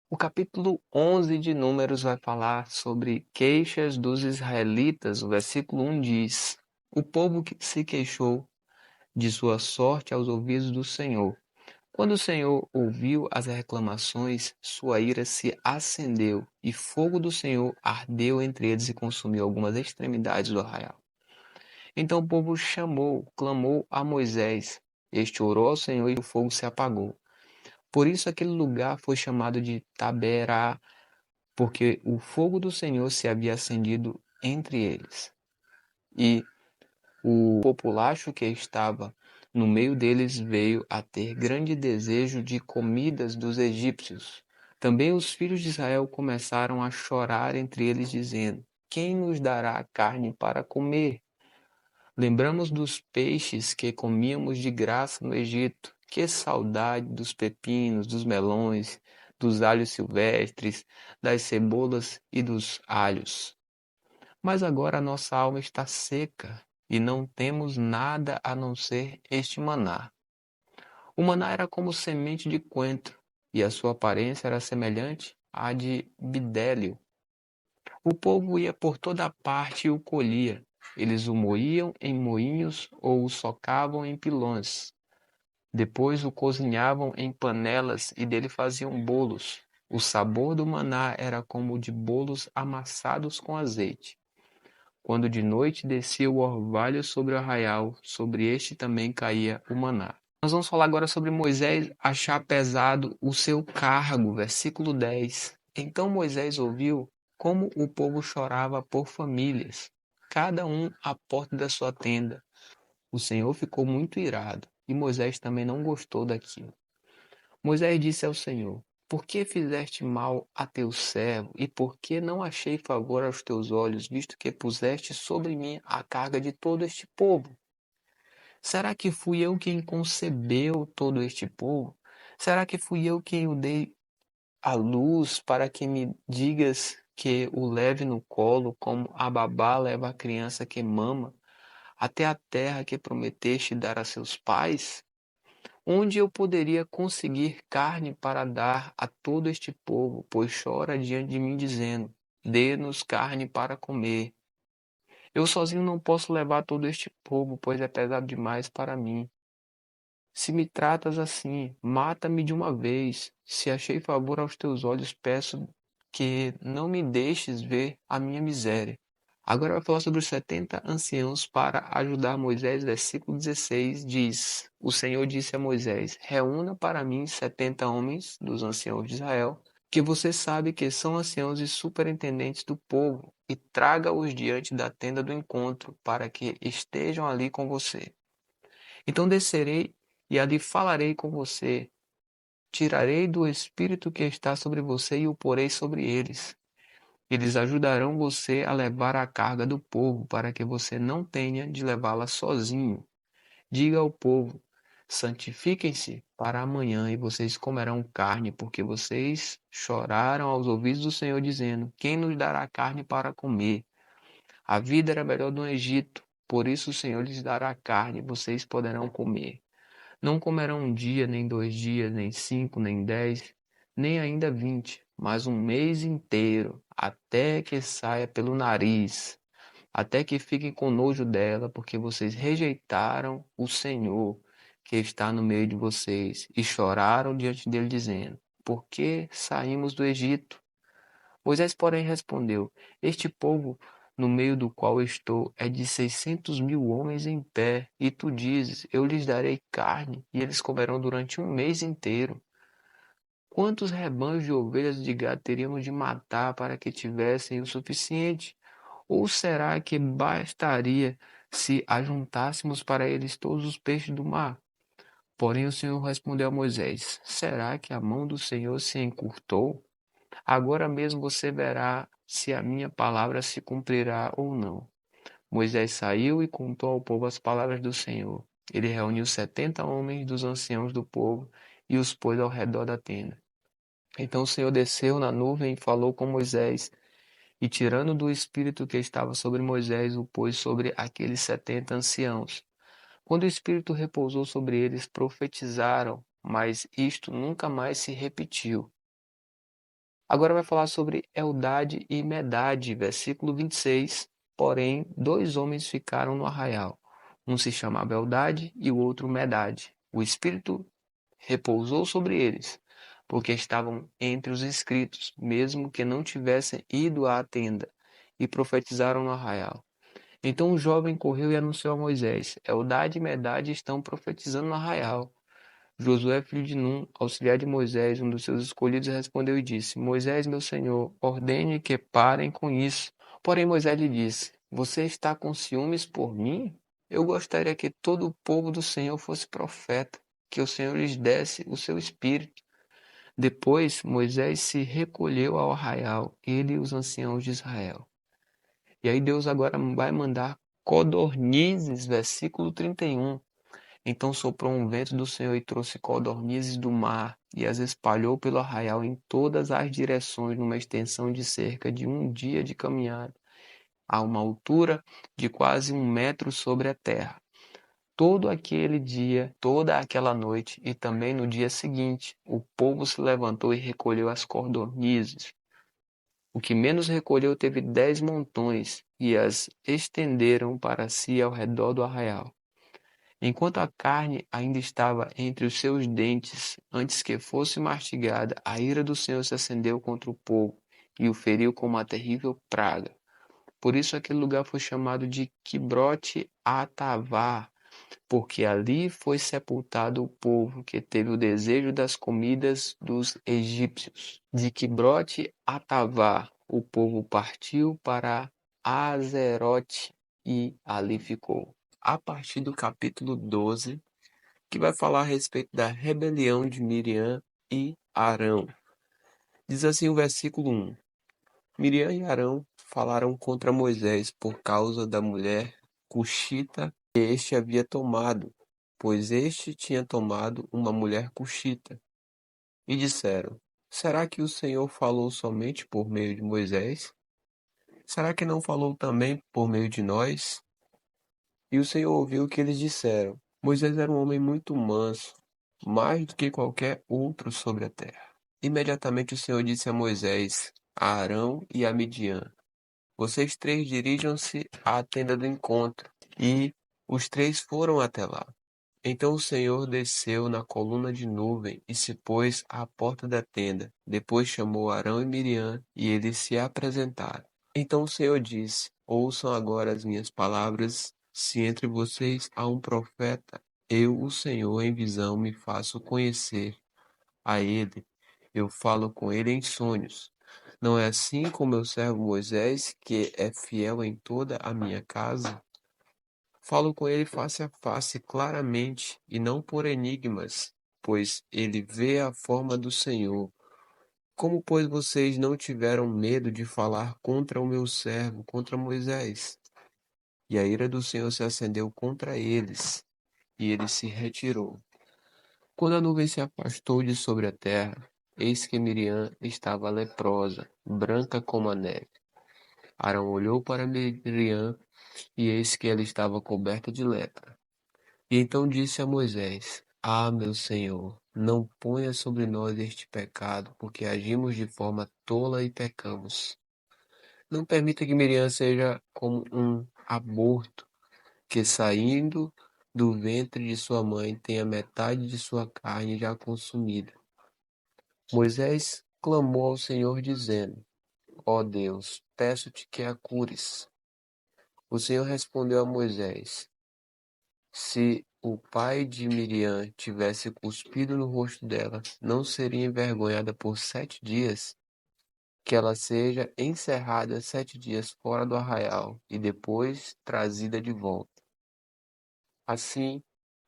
O capítulo 11 de Números vai falar sobre queixas dos israelitas. O versículo 1 diz: O povo que se queixou de sua sorte aos ouvidos do Senhor. Quando o Senhor ouviu as reclamações, sua ira se acendeu, e fogo do Senhor ardeu entre eles e consumiu algumas extremidades do arraial. Então o povo clamou a Moisés. Este orou ao Senhor e o fogo se apagou. Por isso aquele lugar foi chamado de Taberá, porque o fogo do Senhor se havia acendido entre eles. E o populacho que estava no meio deles veio a ter grande desejo de comidas dos egípcios. Também os filhos de Israel começaram a chorar entre eles, dizendo: Quem nos dará carne para comer? Lembramos dos peixes que comíamos de graça no Egito. Que saudade dos pepinos, dos melões, dos alhos silvestres, das cebolas e dos alhos. Mas agora a nossa alma está seca e não temos nada a não ser este maná. O maná era como semente de coentro e a sua aparência era semelhante à de bidélio. O povo ia por toda parte e o colhia. Eles o moíam em moinhos ou o socavam em pilões. Depois o cozinhavam em panelas e dele faziam bolos. O sabor do maná era como o de bolos amassados com azeite. Quando de noite descia o orvalho sobre o arraial, sobre este também caía o maná. Nós vamos falar agora sobre Moisés achar pesado o seu cargo, versículo 10. Então Moisés ouviu como o povo chorava por famílias, cada um à porta da sua tenda. O Senhor ficou muito irado, e Moisés também não gostou daquilo. Moisés disse ao Senhor: Por que fizeste mal a teu servo, e por que não achei favor aos teus olhos, visto que puseste sobre mim a carga de todo este povo? Será que fui eu quem concebeu todo este povo? Será que fui eu quem o dei à luz para que me digas que o leve no colo, como a babá leva a criança que mama, até a terra que prometeste dar a seus pais? Onde eu poderia conseguir carne para dar a todo este povo, pois chora diante de mim, dizendo: Dê-nos carne para comer. Eu sozinho não posso levar todo este povo, pois é pesado demais para mim. Se me tratas assim, mata-me de uma vez. Se achei favor aos teus olhos, peço que não me deixes ver a minha miséria. Agora vai falar sobre os 70 anciãos para ajudar Moisés. Versículo 16 diz: O Senhor disse a Moisés: Reúna para mim 70 homens dos anciãos de Israel, que você sabe que são anciãos e superintendentes do povo, e traga-os diante da tenda do encontro, para que estejam ali com você. Então descerei e ali falarei com você. Tirarei do espírito que está sobre você e o porei sobre eles. Eles ajudarão você a levar a carga do povo, para que você não tenha de levá-la sozinho. Diga ao povo: santifiquem-se para amanhã e vocês comerão carne, porque vocês choraram aos ouvidos do Senhor, dizendo: Quem nos dará carne para comer? A vida era melhor no Egito, por isso o Senhor lhes dará carne, e vocês poderão comer. Não comerão um dia, nem 2 dias, nem 5, nem 10, nem ainda 20, mas um mês inteiro, até que saia pelo nariz, até que fiquem com nojo dela, porque vocês rejeitaram o Senhor que está no meio de vocês e choraram diante dele, dizendo: Por que saímos do Egito? Moisés, porém, respondeu: Este povo no meio do qual estou é de 600.000 homens em pé, e tu dizes: Eu lhes darei carne, e eles comerão durante um mês inteiro. Quantos rebanhos de ovelhas e de gado teríamos de matar para que tivessem o suficiente? Ou será que bastaria se ajuntássemos para eles todos os peixes do mar? Porém o Senhor respondeu a Moisés: Será que a mão do Senhor se encurtou? Agora mesmo você verá se a minha palavra se cumprirá ou não. Moisés saiu e contou ao povo as palavras do Senhor. Ele reuniu 70 homens dos anciãos do povo e os pôs ao redor da tenda. Então o Senhor desceu na nuvem e falou com Moisés, e tirando do espírito que estava sobre Moisés, o pôs sobre aqueles 70 anciãos. Quando o espírito repousou sobre eles, profetizaram, mas isto nunca mais se repetiu. Agora vai falar sobre Eldade e Medade, versículo 26. Porém, dois homens ficaram no arraial. Um se chamava Eldade e o outro Medade. O Espírito repousou sobre eles, porque estavam entre os inscritos, mesmo que não tivessem ido à tenda, e profetizaram no arraial. Então o jovem correu e anunciou a Moisés: Eldade e Medade estão profetizando no arraial. Josué, filho de Num, auxiliar de Moisés, um dos seus escolhidos, respondeu e disse: Moisés, meu senhor, ordene que parem com isso. Porém, Moisés lhe disse: Você está com ciúmes por mim? Eu gostaria que todo o povo do Senhor fosse profeta, que o Senhor lhes desse o seu espírito. Depois, Moisés se recolheu ao arraial, ele e os anciãos de Israel. E aí Deus agora vai mandar codornizes, versículo 31. Então soprou um vento do Senhor e trouxe codornizes do mar e as espalhou pelo arraial em todas as direções, numa extensão de cerca de um dia de caminhada, a uma altura de quase 1 metro sobre a terra. Todo aquele dia, toda aquela noite e também no dia seguinte, o povo se levantou e recolheu as codornizes. O que menos recolheu teve 10 montões e as estenderam para si ao redor do arraial. Enquanto a carne ainda estava entre os seus dentes, antes que fosse mastigada, a ira do Senhor se acendeu contra o povo e o feriu com uma terrível praga. Por isso aquele lugar foi chamado de Quibrote Atavá, porque ali foi sepultado o povo que teve o desejo das comidas dos egípcios. De Quibrote Atavá, o povo partiu para Azerote e ali ficou. A partir do capítulo 12, que vai falar a respeito da rebelião de Miriam e Arão. Diz assim o versículo 1: Miriam e Arão falaram contra Moisés por causa da mulher cuxita que este havia tomado, pois este tinha tomado uma mulher cuxita. E disseram: Será que o Senhor falou somente por meio de Moisés? Será que não falou também por meio de nós? E o Senhor ouviu o que eles disseram. Moisés era um homem muito manso, mais do que qualquer outro sobre a terra. Imediatamente o Senhor disse a Moisés, a Arão e a Midian: Vocês três dirijam-se à tenda do encontro. E os três foram até lá. Então o Senhor desceu na coluna de nuvem e se pôs à porta da tenda. Depois chamou Arão e Miriam e eles se apresentaram. Então o Senhor disse: Ouçam agora as minhas palavras. Se entre vocês há um profeta, eu, o Senhor, em visão me faço conhecer a ele. Eu falo com ele em sonhos. Não é assim com meu servo Moisés, que é fiel em toda a minha casa? Falo com ele face a face, claramente, e não por enigmas, pois ele vê a forma do Senhor. Como, pois, vocês não tiveram medo de falar contra o meu servo, contra Moisés? E a ira do Senhor se acendeu contra eles, e ele se retirou. Quando a nuvem se afastou de sobre a terra, eis que Miriam estava leprosa, branca como a neve. Arão olhou para Miriam, e eis que ela estava coberta de lepra. E então disse a Moisés: Ah, meu Senhor, não ponha sobre nós este pecado, porque agimos de forma tola e pecamos. Não permita que Miriam seja como um aborto, que saindo do ventre de sua mãe tenha metade de sua carne já consumida. Moisés clamou ao Senhor, dizendo: Ó Deus, peço-te que a cures. O Senhor respondeu a Moisés: Se o pai de Miriam tivesse cuspido no rosto dela, não seria envergonhada por 7 dias? Que ela seja encerrada 7 dias fora do arraial e depois trazida de volta. Assim,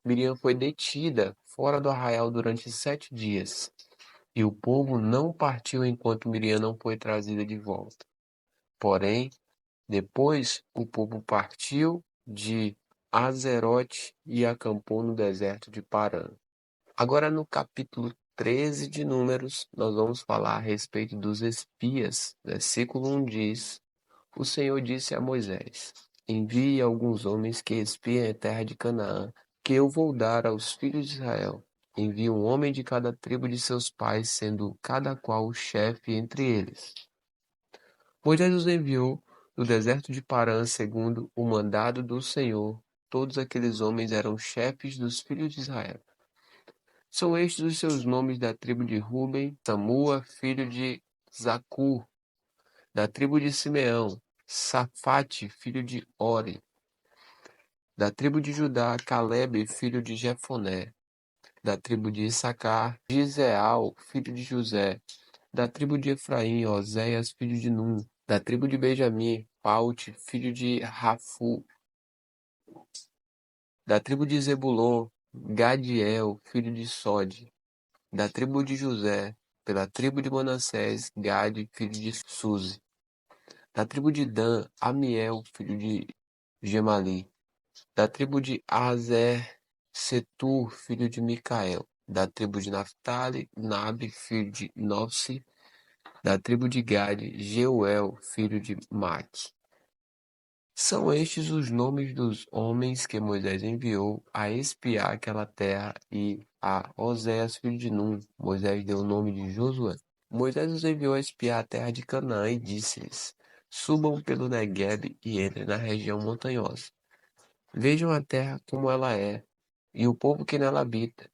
Miriam foi detida fora do arraial durante 7 dias, e o povo não partiu enquanto Miriam não foi trazida de volta. Porém, depois o povo partiu de Azerote e acampou no deserto de Parã. Agora, no capítulo 13 de Números, nós vamos falar a respeito dos espias. Versículo 1 diz: O Senhor disse a Moisés: Envie alguns homens que espiem a terra de Canaã, que eu vou dar aos filhos de Israel. envie um homem de cada tribo de seus pais, sendo cada qual o chefe entre eles. Moisés os enviou do deserto de Parã, segundo o mandado do Senhor. Todos aqueles homens eram chefes dos filhos de Israel. São estes os seus nomes da tribo de Ruben: Samua, filho de Zacur; da tribo de Simeão, Safate, filho de Ori; da tribo de Judá, Calebe, filho de Jefoné; da tribo de Issacar, Giseal, filho de José; da tribo de Efraim, Oséias, filho de Num; da tribo de Benjamim, Paute, filho de Rafu; da tribo de Zebulon, Gadiel, filho de Sode; da tribo de José, pela tribo de Manassés, Gade, filho de Suzi; da tribo de Dan, Amiel, filho de Gemali; da tribo de Azer, Setur, filho de Micael; da tribo de Naphtali, Nabe, filho de Nofsi; da tribo de Gade, Jeuel, filho de Maque. São estes os nomes dos homens que Moisés enviou a espiar aquela terra, e a Oséias, filho de Num, Moisés deu o nome de Josué. Moisés os enviou a espiar a terra de Canaã e disse-lhes: Subam pelo Neguebe e entrem na região montanhosa. Vejam a terra como ela é, e o povo que nela habita,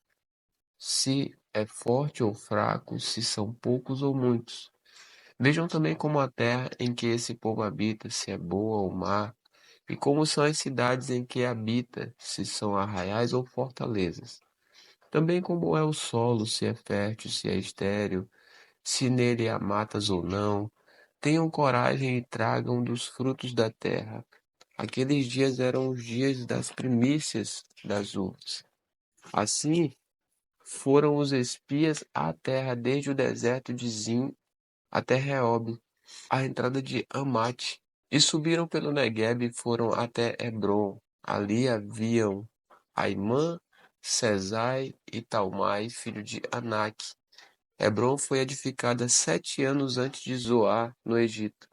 se é forte ou fraco, se são poucos ou muitos. Vejam também como a terra em que esse povo habita, se é boa ou má, e como são as cidades em que habita, se são arraiais ou fortalezas. Também como é o solo, se é fértil, se é estéril, se nele há matas ou não. Tenham coragem e tragam dos frutos da terra. Aqueles dias eram os dias das primícias das uvas. Assim foram os espias à terra, desde o deserto de Zim até Reob, à entrada de Amate, e subiram pelo Neguebe e foram até Hebrom. Ali haviam Aimã, Sesai e Talmai, filho de Anak. Hebrom foi edificada 7 anos antes de Zoar, no Egito.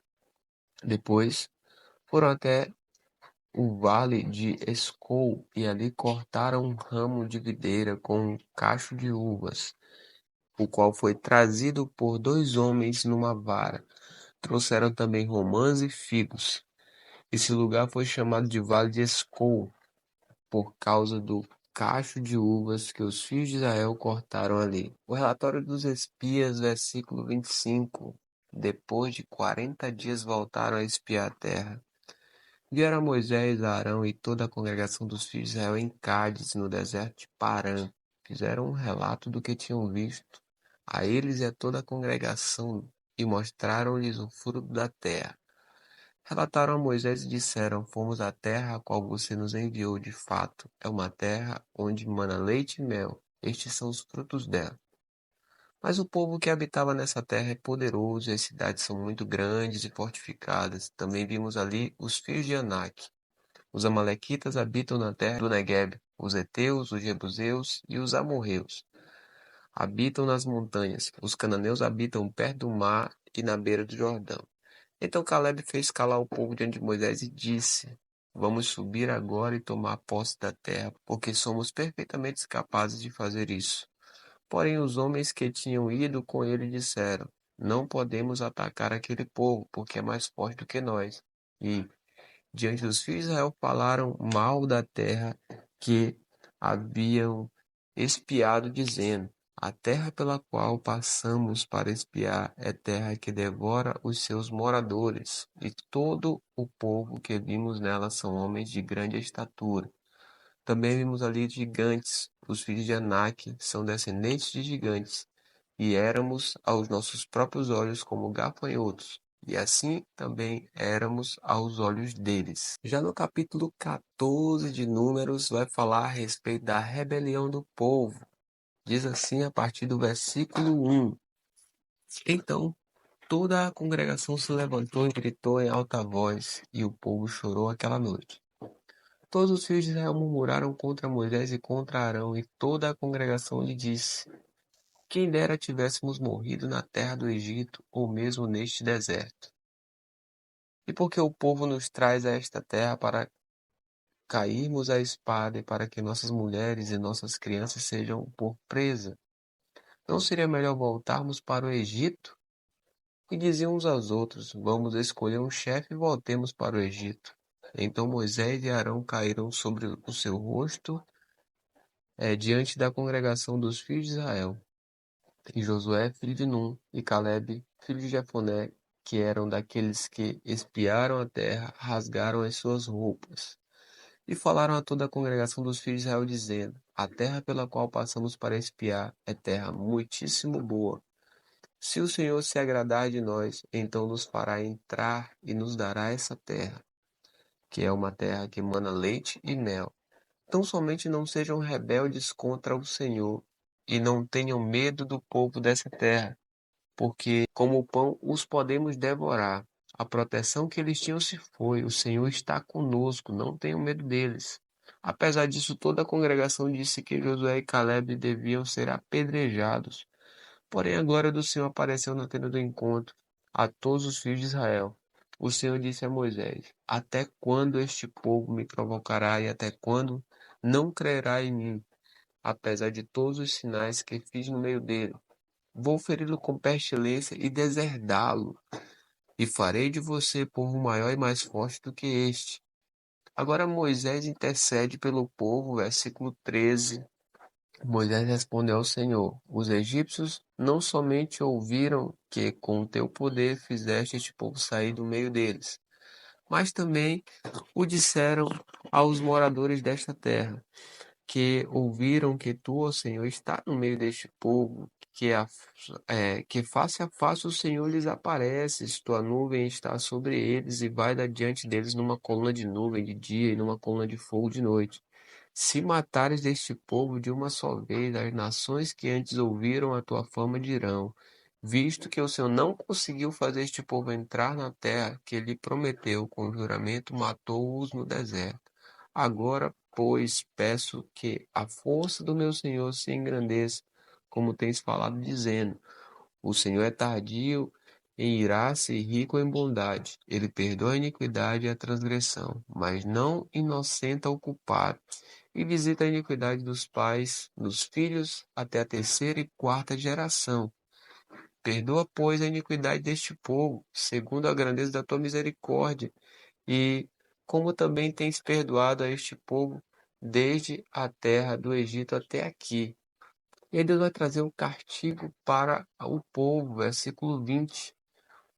Depois foram até o vale de Escol, e ali cortaram um ramo de videira com um cacho de uvas, o qual foi trazido por 2 homens numa vara. Trouxeram também romãs e figos. Esse lugar foi chamado de Vale de Escol, por causa do cacho de uvas que os filhos de Israel cortaram ali. O relatório dos espias, versículo 25. Depois de 40 dias voltaram a espiar a terra. Vieram Moisés, Arão e toda a congregação dos filhos de Israel em Cádiz, no deserto de Parã. Fizeram um relato do que tinham visto a eles e a toda a congregação, e mostraram-lhes o fruto da terra. Relataram a Moisés e disseram: Fomos à terra a qual você nos enviou. De fato, é uma terra onde mana leite e mel. Estes são os frutos dela. Mas o povo que habitava nessa terra é poderoso, e as cidades são muito grandes e fortificadas. Também vimos ali os filhos de Anak. Os amalequitas habitam na terra do Negueb. Os heteus, os jebuseus e os amorreus habitam nas montanhas. Os cananeus habitam perto do mar e na beira do Jordão. Então Caleb fez calar o povo diante de Moisés e disse: Vamos subir agora e tomar posse da terra, porque somos perfeitamente capazes de fazer isso. Porém, os homens que tinham ido com ele disseram: Não podemos atacar aquele povo, porque é mais forte do que nós. E, diante dos filhos de Israel, falaram mal da terra que haviam espiado, dizendo: A terra pela qual passamos para espiar é terra que devora os seus moradores, e todo o povo que vimos nela são homens de grande estatura. Também vimos ali gigantes. Os filhos de Anak são descendentes de gigantes, e éramos aos nossos próprios olhos como gafanhotos, e assim também éramos aos olhos deles. Já no capítulo 14 de Números, vai falar a respeito da rebelião do povo. Diz assim a partir do versículo 1. Então toda a congregação se levantou e gritou em alta voz, e o povo chorou aquela noite. Todos os filhos de Israel murmuraram contra Moisés e contra Arão, e toda a congregação lhe disse: Quem dera tivéssemos morrido na terra do Egito, ou mesmo neste deserto. E por que o povo nos traz a esta terra para cairmos à espada e para que nossas mulheres e nossas crianças sejam por presa? Não seria melhor voltarmos para o Egito? E diziam uns aos outros: Vamos escolher um chefe e voltemos para o Egito. Então Moisés e Arão caíram sobre o seu rosto, diante da congregação dos filhos de Israel. E Josué, filho de Num, e Calebe, filho de Jefoné, que eram daqueles que espiaram a terra, rasgaram as suas roupas. E falaram a toda a congregação dos filhos de Israel, dizendo: A terra pela qual passamos para espiar é terra muitíssimo boa. Se o Senhor se agradar de nós, então nos fará entrar e nos dará essa terra, que é uma terra que mana leite e mel. Tão somente não sejam rebeldes contra o Senhor, e não tenham medo do povo dessa terra, porque como o pão os podemos devorar. A proteção que eles tinham se foi, o Senhor está conosco, não tenham medo deles. Apesar disso, toda a congregação disse que Josué e Caleb deviam ser apedrejados. Porém, a glória do Senhor apareceu na tenda do encontro a todos os filhos de Israel. O Senhor disse a Moisés: Até quando este povo me provocará e até quando não crerá em mim, apesar de todos os sinais que fiz no meio dele? Vou feri-lo com pestilência e deserdá-lo, e farei de você povo maior e mais forte do que este. Agora Moisés intercede pelo povo, versículo 13. Moisés respondeu ao Senhor: Os egípcios não somente ouviram que com teu poder fizeste este povo sair do meio deles, mas também o disseram aos moradores desta terra, que ouviram que tu, ó Senhor, está no meio deste povo, que face a face o Senhor lhes apareces, tua nuvem está sobre eles e vai adiante deles numa coluna de nuvem de dia e numa coluna de fogo de noite. Se matares deste povo de uma só vez, as nações que antes ouviram a tua fama dirão, visto que o Senhor não conseguiu fazer este povo entrar na terra que ele prometeu com juramento, matou-os no deserto. Agora, pois, peço que a força do meu Senhor se engrandeça, como tens falado, dizendo: O Senhor é tardio em irar-se e rico em bondade. Ele perdoa a iniquidade e a transgressão, mas não inocenta o culpado, e visita a iniquidade dos pais, dos filhos, até a terceira e quarta geração. Perdoa, pois, a iniquidade deste povo, segundo a grandeza da tua misericórdia, e como também tens perdoado a este povo desde a terra do Egito até aqui. E aí Deus vai trazer um castigo para o povo, versículo 20.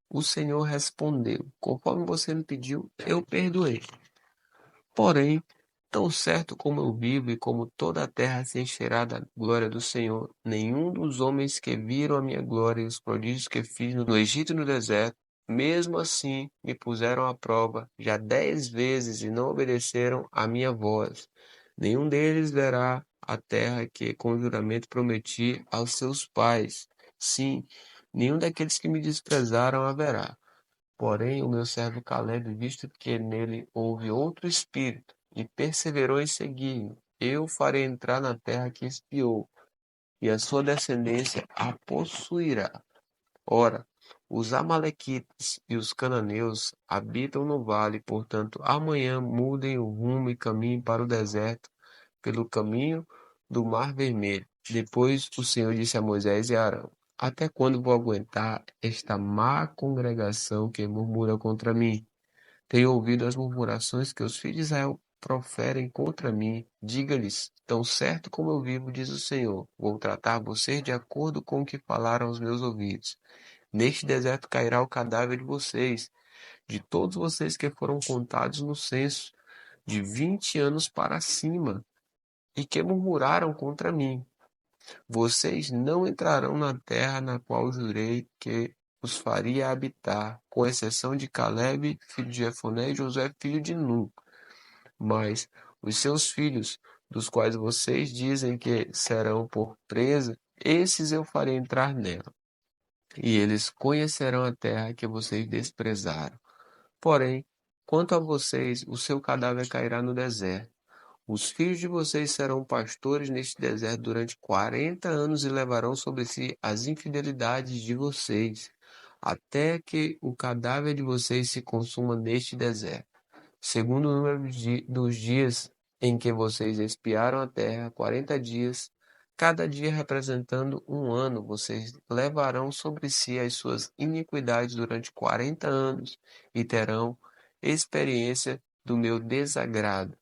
O Senhor respondeu: Conforme você me pediu, eu perdoei. Porém, tão certo como eu vivo e como toda a terra se encherá da glória do Senhor, nenhum dos homens que viram a minha glória e os prodígios que fiz no Egito e no deserto, mesmo assim me puseram à prova já 10 vezes e não obedeceram à minha voz. Nenhum deles verá a terra que com juramento prometi aos seus pais. Sim, nenhum daqueles que me desprezaram haverá. Porém, o meu servo Caleb, visto que nele houve outro espírito, e perseverou em seguir-me, eu o farei entrar na terra que espiou, e a sua descendência a possuirá. Ora, os amalequitas e os cananeus habitam no vale, portanto, amanhã mudem o rumo e caminhem para o deserto, pelo caminho do Mar Vermelho. Depois o Senhor disse a Moisés e a Arão: Até quando vou aguentar esta má congregação que murmura contra mim? Tenho ouvido as murmurações que os filhos de Israel proferem contra mim. Diga-lhes: Tão certo como eu vivo, diz o Senhor, vou tratar vocês de acordo com o que falaram aos meus ouvidos. Neste deserto cairá o cadáver de vocês, de todos vocês que foram contados no censo, de 20 anos para cima, e que murmuraram contra mim. Vocês não entrarão na terra na qual jurei que os faria habitar, com exceção de Caleb, filho de Jefoné, e Josué, filho de Nun. Mas os seus filhos, dos quais vocês dizem que serão por presa, esses eu farei entrar nela. E eles conhecerão a terra que vocês desprezaram. Porém, quanto a vocês, o seu cadáver cairá no deserto. Os filhos de vocês serão pastores neste deserto durante 40 anos e levarão sobre si as infidelidades de vocês, até que o cadáver de vocês se consuma neste deserto. segundo o número dos dias em que vocês espiaram a terra, 40 dias, cada dia representando um ano, vocês levarão sobre si as suas iniquidades durante 40 anos e terão experiência do meu desagrado.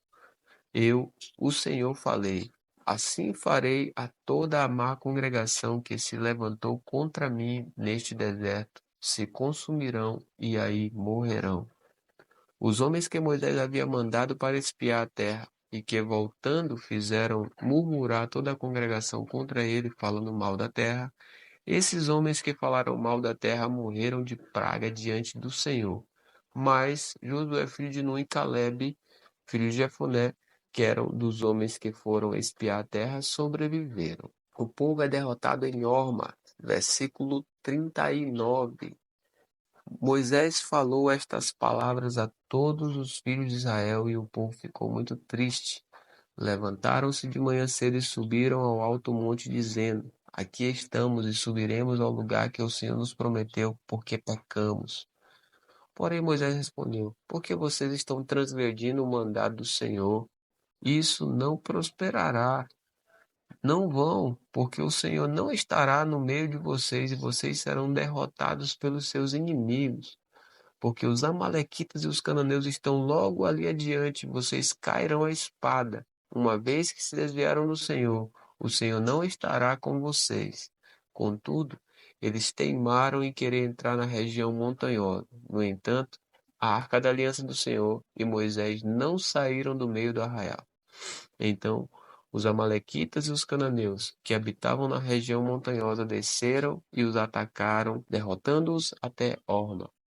Eu, o Senhor, falei. Assim farei a toda a má congregação que se levantou contra mim neste deserto, se consumirão e aí morrerão. Os homens que Moisés havia mandado para espiar a terra, e que voltando fizeram murmurar toda a congregação contra ele, falando mal da terra, esses homens que falaram mal da terra morreram de praga diante do Senhor. Mas Josué, filho de Nun, e Calebe, filho de Jefoné, que eram dos homens que foram espiar a terra, sobreviveram. O povo é derrotado em Horma, versículo 39. Moisés falou estas palavras a todos os filhos de Israel e o povo ficou muito triste. Levantaram-se de manhã cedo e subiram ao alto monte, dizendo: Aqui estamos e subiremos ao lugar que o Senhor nos prometeu, porque pecamos. Porém, Moisés respondeu: Por que vocês estão transgredindo o mandado do Senhor? Isso não prosperará. Não vão, porque o Senhor não estará no meio de vocês e vocês serão derrotados pelos seus inimigos. Porque os amalequitas e os cananeus estão logo ali adiante, vocês cairão à espada, uma vez que se desviaram do Senhor. O Senhor não estará com vocês. Contudo, eles teimaram em querer entrar na região montanhosa. No entanto, a arca da aliança do Senhor e Moisés não saíram do meio do arraial. Então, os amalequitas e os cananeus, que habitavam na região montanhosa, desceram e os atacaram, derrotando-os até Horma.